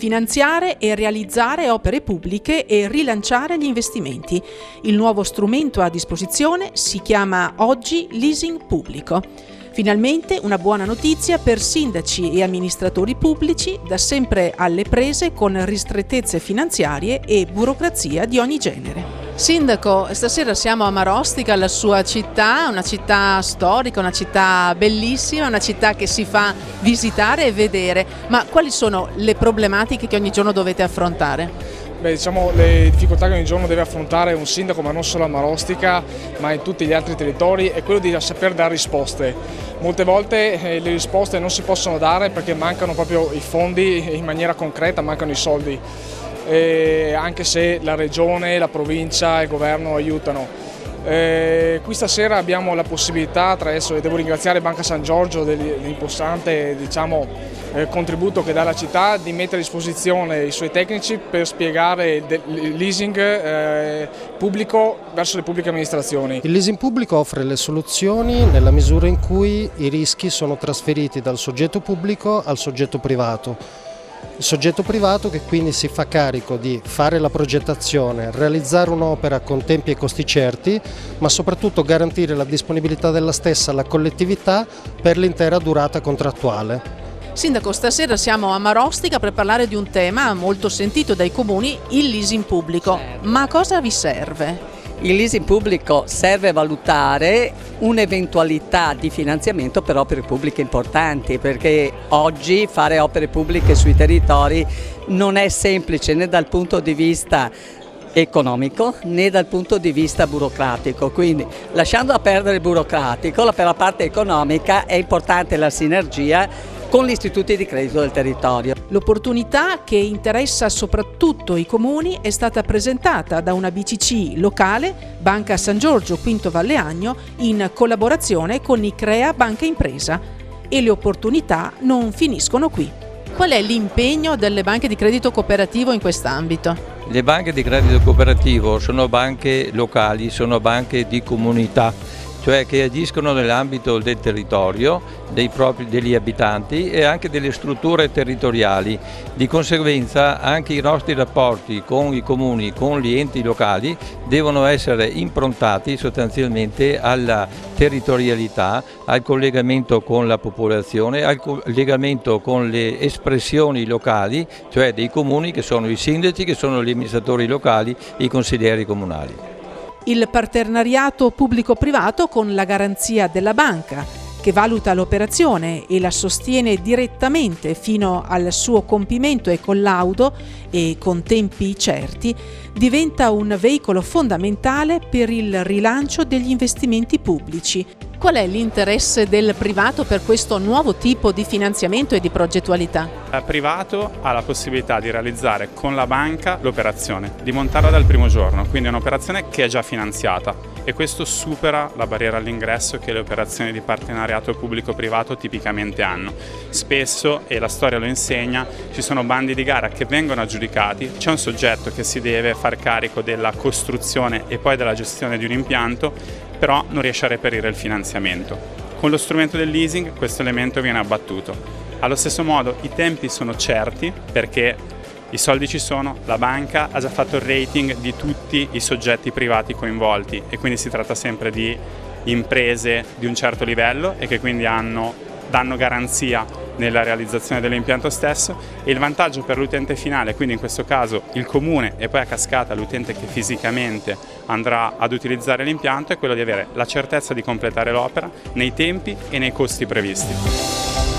finanziare e realizzare opere pubbliche e rilanciare gli investimenti. Il nuovo strumento a disposizione si chiama oggi leasing pubblico. Finalmente una buona notizia per sindaci e amministratori pubblici, da sempre alle prese con ristrettezze finanziarie e burocrazia di ogni genere. Sindaco, stasera siamo a Marostica, la sua città, una città storica, una città bellissima, una città che si fa visitare e vedere, ma quali sono le problematiche che ogni giorno dovete affrontare? Diciamo le difficoltà che ogni giorno deve affrontare un sindaco, ma non solo a Marostica, ma in tutti gli altri territori, è quello di saper dare risposte. Molte volte le risposte non si possono dare perché mancano proprio i fondi in maniera concreta, mancano i soldi, anche se la regione, la provincia e il governo aiutano. Qui stasera abbiamo la possibilità, attraverso, e devo ringraziare Banca San Giorgio dell'importante contributo che dà alla città, di mettere a disposizione i suoi tecnici per spiegare il leasing pubblico verso le pubbliche amministrazioni. Il leasing pubblico offre le soluzioni nella misura in cui i rischi sono trasferiti dal soggetto pubblico al soggetto privato. Il soggetto privato che quindi si fa carico di fare la progettazione, realizzare un'opera con tempi e costi certi, ma soprattutto garantire la disponibilità della stessa alla collettività per l'intera durata contrattuale. Sindaco, stasera siamo a Marostica per parlare di un tema molto sentito dai comuni, il leasing pubblico. Ma a cosa vi serve? Il leasing pubblico serve a valutare un'eventualità di finanziamento per opere pubbliche importanti, perché oggi fare opere pubbliche sui territori non è semplice né dal punto di vista economico né dal punto di vista burocratico, quindi lasciando a perdere il burocratico, per la parte economica è importante la sinergia con gli istituti di credito del territorio. L'opportunità che interessa soprattutto i comuni è stata presentata da una BCC locale, Banca San Giorgio Quinto Valleagno, in collaborazione con Icrea Banca Impresa. E le opportunità non finiscono qui. Qual è l'impegno delle banche di credito cooperativo in quest'ambito? Le banche di credito cooperativo sono banche locali, sono banche di comunità, cioè che agiscono nell'ambito del territorio, degli abitanti e anche delle strutture territoriali. Di conseguenza anche i nostri rapporti con i comuni, con gli enti locali devono essere improntati sostanzialmente alla territorialità, al collegamento con la popolazione, al collegamento con le espressioni locali, cioè dei comuni che sono i sindaci, che sono gli amministratori locali, i consiglieri comunali. Il partenariato pubblico-privato con la garanzia della banca, che valuta l'operazione e la sostiene direttamente fino al suo compimento e collaudo e con tempi certi, diventa un veicolo fondamentale per il rilancio degli investimenti pubblici. Qual è l'interesse del privato per questo nuovo tipo di finanziamento e di progettualità? Il privato ha la possibilità di realizzare con la banca l'operazione, di montarla dal primo giorno, quindi è un'operazione che è già finanziata e questo supera la barriera all'ingresso che le operazioni di partenariato pubblico-privato tipicamente hanno. Spesso, e la storia lo insegna, ci sono bandi di gara che vengono aggiudicati, c'è un soggetto che si deve far carico della costruzione e poi della gestione di un impianto, però non riesce a reperire il finanziamento. Con lo strumento del leasing questo elemento viene abbattuto. Allo stesso modo i tempi sono certi perché i soldi ci sono, la banca ha già fatto il rating di tutti i soggetti privati coinvolti e quindi si tratta sempre di imprese di un certo livello e che quindi danno garanzia nella realizzazione dell'impianto stesso, e il vantaggio per l'utente finale, quindi in questo caso il comune e poi a cascata l'utente che fisicamente andrà ad utilizzare l'impianto, è quello di avere la certezza di completare l'opera nei tempi e nei costi previsti.